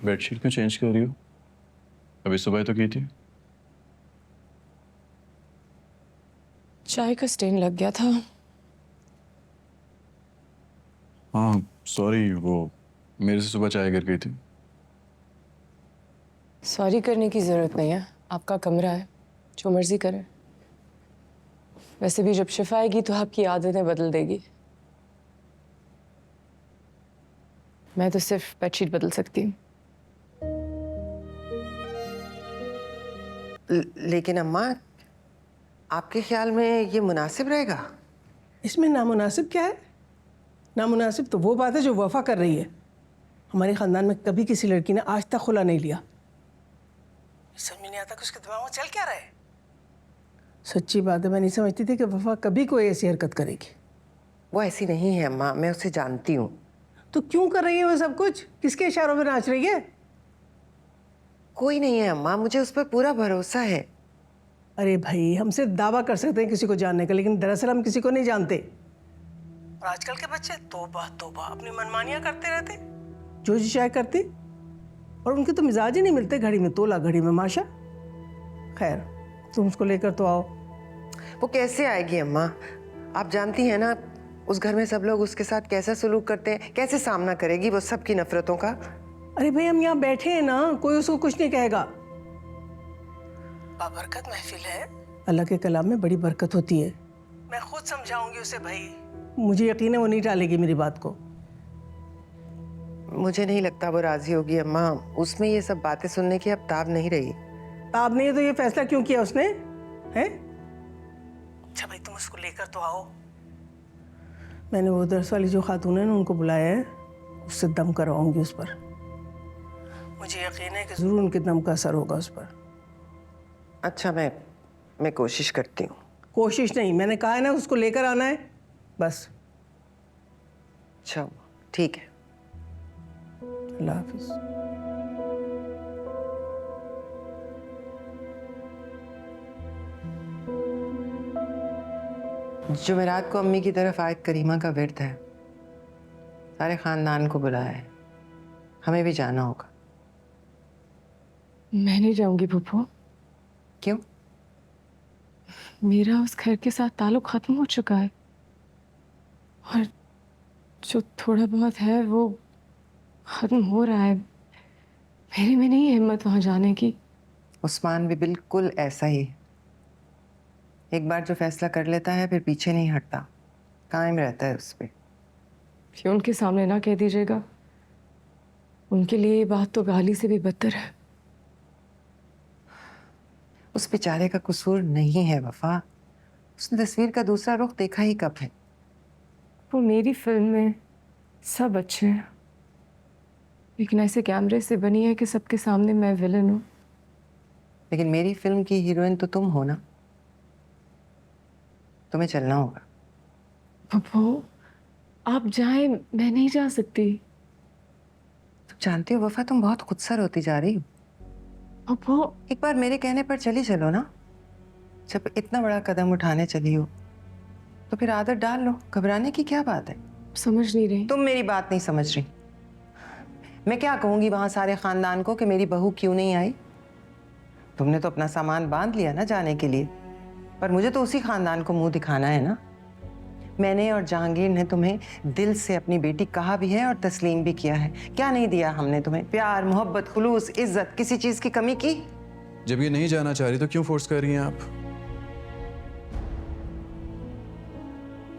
Bedsheet क्यों change कर रही हो? अभी सुबह तो की थी। चाय का स्टेन लग गया था। हाँ सॉरी, वो मेरे से सुबह चाय गिर गई थी। सॉरी करने की जरूरत नहीं है, आपका कमरा है, जो मर्जी करें। वैसे भी जब शिफा आएगी तो आपकी आदतें बदल देगी। मैं तो सिर्फ बेडशीट बदल सकती हूँ। लेकिन अम्मा, आपके ख्याल में ये मुनासिब रहेगा? इसमें नामुनासिब क्या है? नामुनासिब तो वो बात है जो वफा कर रही है। हमारे ख़ानदान में कभी किसी लड़की ने आज तक खुला नहीं लिया। समझ में नहीं आता कि उसके दिमाग में चल क्या रहा है। सच्ची बात है, मैं नहीं समझती थी कि वफा कभी कोई ऐसी हरकत करेगी। वो ऐसी नहीं है अम्मा, मैं उसे जानती हूँ। तो क्यों कर रही है वो सब कुछ? किसके इशारों में नाच रही है? कोई नहीं है अम्मा, मुझे उस पर पूरा भरोसा है। अरे भाई, हम सिर्फ दावा कर सकते हैं किसी को जानने का, लेकिन दरअसल हम किसी को नहीं जानते। और आजकल के बच्चे तौबा तौबा अपनी मनमानियां करते रहते, जो जी चाहे करते, और उनके तो मिजाज ही नहीं मिलते। घड़ी में तोला, घड़ी में माशा। खैर, तुम उसको लेकर तो आओ। वो कैसे आएगी अम्मा? आप जानती हैं ना उस घर में सब लोग उसके साथ कैसा सलूक करते हैं, कैसे सामना करेगी वो सबकी नफरतों का। अरे भाई, हम यहाँ बैठे हैं ना, कोई उसको कुछ नहीं कहेगा। बाबरकत महफिल है, अल्लाह के कलाम में बड़ी बरकत होती है। मैं खुद समझाऊंगी उसे भाई, मुझे यकीन है वो नहीं टालेगी मेरी बात को। मुझे नहीं लगता वो राजी होगी अम्मा, उसमें ये सब बातें सुनने की अब ताब नहीं रही। ताब नहीं है तो ये फैसला क्यों किया उसने? हैं? अच्छा भाई, तुम उसको लेकर तो आओ। मैंने वो दर्स वाली जो खातून है ना, उनको बुलाया है, उससे दम करवाऊंगी उस पर। मुझे यकीन है कि जरूर उनके दम का असर होगा उस पर। अच्छा, मैं कोशिश करती हूँ। कोशिश नहीं, मैंने कहा है ना उसको लेकर आना है, बस। अच्छा ठीक है। अल्लाह हाफिज। जुमेरात को अम्मी की तरफ आयत करीमा का विर्द है, सारे खानदान को बुलाया है, हमें भी जाना होगा। मैं नहीं जाऊंगी फूफो। क्यों? मेरा उस घर के साथ ताल्लुक खत्म हो चुका है, और जो थोड़ा बहुत है वो खत्म हो रहा है। मेरे में नहीं है हिम्मत वहां जाने की। उस्मान भी बिल्कुल ऐसा ही है। एक बार जो फैसला कर लेता है फिर पीछे नहीं हटता, कायम रहता है उस पे। ये उनके सामने ना कह दीजिएगा, उनके लिए ये बात तो गाली से भी बदतर है। उस बेचारे का कसूर नहीं है वफा, उसने तस्वीर का दूसरा रुख देखा ही कब है। वो मेरी फिल्म में सब अच्छे हैं, लेकिन ऐसे कैमरे से बनी है कि सबके सामने मैं विलन हूँ। लेकिन मेरी फिल्म की हीरोइन तो तुम हो ना, तुम्हें चलना होगा। पप्पू, आप जाएं, मैं नहीं जा सकती। तुम जानती हो वफा, तुम बहुत खुदसर होती जा रही हो। पप्पू, एक बार मेरे कहने पर चली चलो ना। जब इतना बड़ा कदम उठाने चली हो तो फिर आदत डाल लो, घबराने की क्या बात है। समझ नहीं रही। तुम मेरी बात नहीं समझ रही। मैं क्या कहूंगी वहां सारे खानदान को कि मेरी बहू क्यों नहीं आई? तुमने तो अपना सामान बांध लिया ना जाने के लिए, पर मुझे तो उसी खानदान को मुंह दिखाना है ना। मैंने और जहांगीर ने तुम्हें दिल से अपनी बेटी कहा भी है और तस्लीम भी किया है। क्या नहीं दिया हमने तुम्हें? प्यार, मोहब्बत, खुलूस, इज्जत, किसी चीज की कमी की? जब ये नहीं जाना चाह रही तो क्यों फोर्स कर रही हैं आप?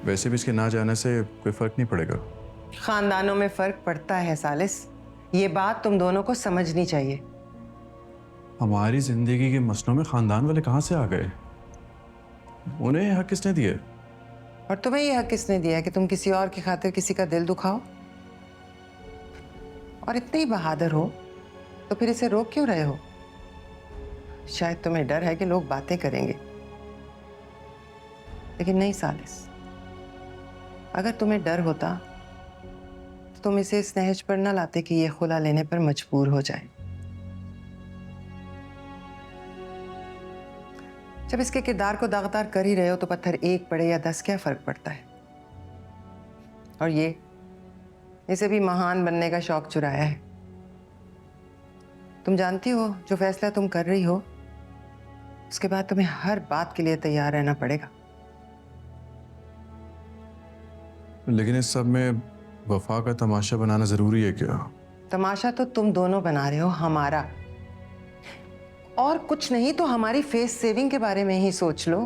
वैसे भी इसके ना जाने से कोई फर्क नहीं पड़ेगा। खानदानों में फर्क पड़ता है सालिस, ये बात तुम दोनों को समझनी चाहिए। हमारी जिंदगी के मसलों में खानदान वाले कहाँ से आ गए? उन्हें हक किसने दिए? और तुम्हें यह हक किसने दिया कि तुम किसी और की खातिर किसी का दिल दुखाओ? और इतने ही बहादुर हो तो फिर इसे रोक क्यों रहे हो? शायद तुम्हें डर है कि लोग बातें करेंगे, लेकिन नहीं सालिस, अगर तुम्हें डर होता तो तुम इसे इस नहज पर न लाते कि ये खुला लेने पर मजबूर हो जाए। जब इसके किरदार को दागदार कर ही रहे हो तो पत्थर एक पड़े या 10 क्या फर्क पड़ता है। और ये इसे भी महान बनने का शौक चुराया है। तुम जानती हो जो फैसला तुम कर रही हो उसके बाद तुम्हें हर बात के लिए तैयार रहना पड़ेगा। लेकिन इस सब में वफा का तमाशा बनाना जरूरी है क्या? तमाशा तो तुम दोनों बना रहे हो, हमारा। और कुछ नहीं तो हमारी फेस सेविंग के बारे में ही सोच लो।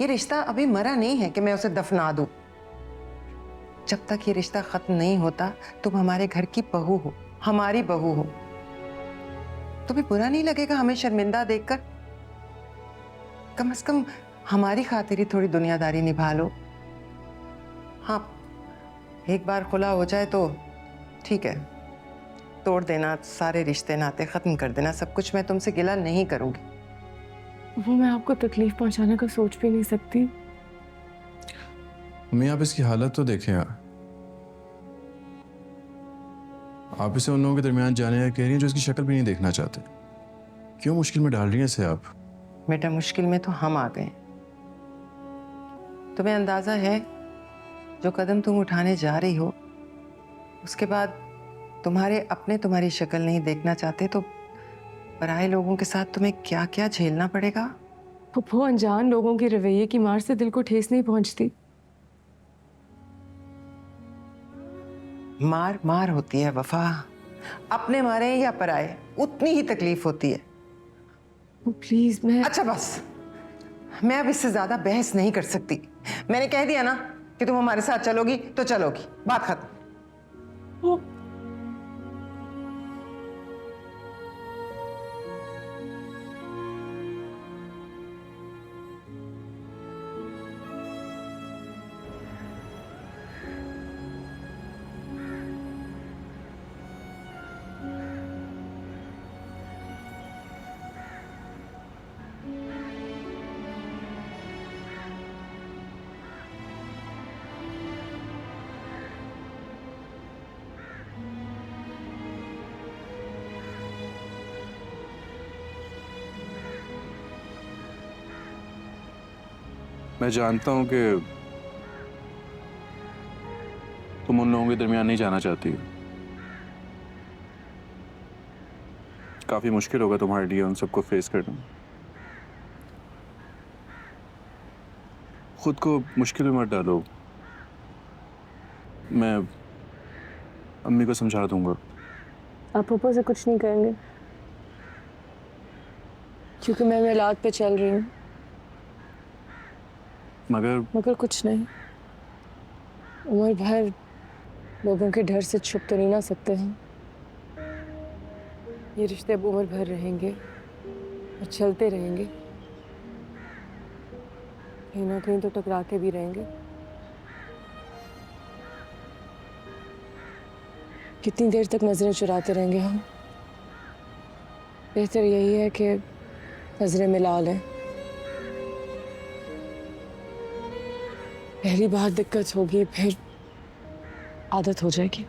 ये रिश्ता अभी मरा नहीं है कि मैं उसे दफना दूं। जब तक ये रिश्ता खत्म नहीं होता तुम हमारे घर की बहू हो, हमारी बहू हो। तुम्हें बुरा नहीं लगेगा हमें शर्मिंदा देखकर? कम से कम हमारी खातिर ही थोड़ी दुनियादारी निभा लो। हाँ, एक बार खुला हो जाए तो ठीक है, तोड़ देना सारे रिश्ते नाते खत्म कर देना, सब कुछ मैं तुमसे गिला नहीं करूंगी। वो मैं आपको तकलीफ पहुंचाने का सोच भी नहीं सकती। मम्मी आप इसकी हालत तो देखें यार। आप इसे उन लोगों के दरमियान जाने या कह रही हैं जो इसकी शक्ल भी नहीं देखना चाहते। क्यों मुश्किल में डाल रही हैं इसे आप? बेटा मुश्किल में तो हम आ गए। तुम्हें अंदाजा है जो कदम तुम उठाने जा रही हो उसके बाद तुम्हारे अपने तुम्हारी शक्ल नहीं देखना चाहते तो पराये लोगों के साथ तुम्हें क्या क्या झेलना पड़ेगा। फुफ्फो, अनजान लोगों के रवैये की मार से दिल को ठेस नहीं पहुंचती। मार मार होती है वफा, अपने मारे या पराये उतनी ही तकलीफ होती है। प्लीज मैं अच्छा बस, मैं अब इससे ज्यादा बहस नहीं कर सकती। मैंने कह दिया ना कि तुम हमारे साथ चलोगी तो चलोगी, बात खत्म। वो मैं जानता हूं कि तुम उन लोगों के दरमियान नहीं जाना चाहती हो। काफी मुश्किल होगा तुम्हारे लिए उन सबको फेस करना। खुद को मुश्किल में मत डालो। मैं अम्मी को समझा दूंगा। आप फुफ्फो से कुछ नहीं करेंगे क्योंकि मैं मिलाद पे चल रही हूँ। मगर कुछ नहीं, उम्र भर लोगों के डर से छुप तो नहीं ना सकते हैं। ये रिश्ते अब उम्र भर रहेंगे और चलते रहेंगे, कहीं ना कहीं तो टकरा के भी रहेंगे। कितनी देर तक नजरें चुराते रहेंगे हम? बेहतर यही है कि नजरें मिला लें। पहली बार दिक्कत होगी, फिर आदत हो जाएगी।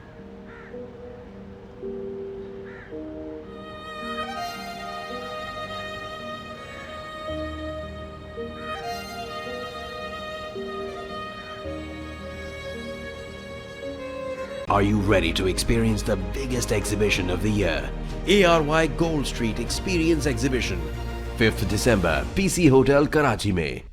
Are you ready to experience the biggest exhibition of the year? ARY Gold Street Experience Exhibition, 5th December, PC Hotel, Karachi में।